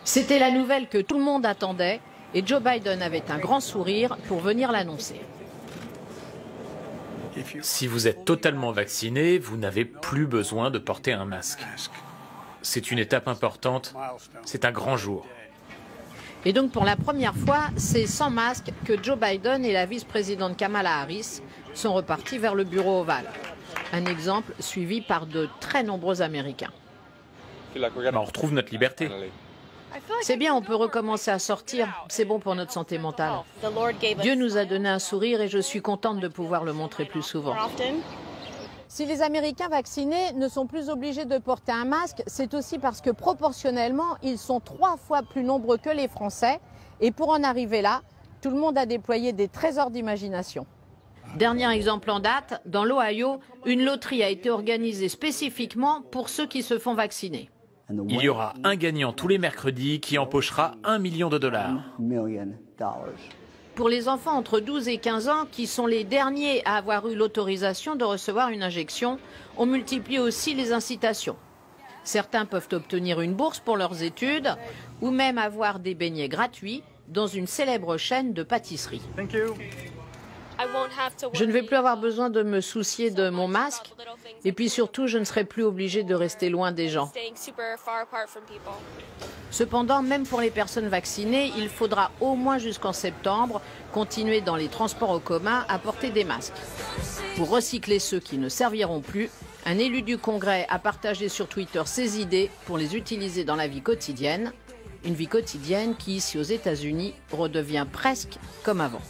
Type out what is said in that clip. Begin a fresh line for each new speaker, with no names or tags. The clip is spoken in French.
C'était la nouvelle que tout le monde attendait et Joe Biden avait un grand sourire pour venir l'annoncer.
Si vous êtes totalement vacciné, vous n'avez plus besoin de porter un masque. C'est une étape importante, c'est un grand jour.
Et donc pour la première fois, c'est sans masque que Joe Biden et la vice-présidente Kamala Harris sont repartis vers le bureau ovale. Un exemple suivi par de très nombreux Américains.
On retrouve notre liberté.
C'est bien, on peut recommencer à sortir, c'est bon pour notre santé mentale. Dieu nous a donné un sourire et je suis contente de pouvoir le montrer plus souvent. Si les Américains vaccinés ne sont plus obligés de porter un masque, c'est aussi parce que proportionnellement, ils sont 3 fois plus nombreux que les Français. Et pour en arriver là, tout le monde a déployé des trésors d'imagination. Dernier exemple en date, dans l'Ohio, une loterie a été organisée spécifiquement pour ceux qui se font vacciner.
Il y aura un gagnant tous les mercredis qui empochera $1 million.
Pour les enfants entre 12 et 15 ans, qui sont les derniers à avoir eu l'autorisation de recevoir une injection, on multiplie aussi les incitations. Certains peuvent obtenir une bourse pour leurs études ou même avoir des beignets gratuits dans une célèbre chaîne de pâtisserie. Je ne vais plus avoir besoin de me soucier de mon masque et puis surtout, je ne serai plus obligée de rester loin des gens. Cependant, même pour les personnes vaccinées, il faudra au moins jusqu'en septembre continuer dans les transports en commun à porter des masques. Pour recycler ceux qui ne serviront plus, un élu du Congrès a partagé sur Twitter ses idées pour les utiliser dans la vie quotidienne. Une vie quotidienne qui, ici aux États-Unis, redevient presque comme avant.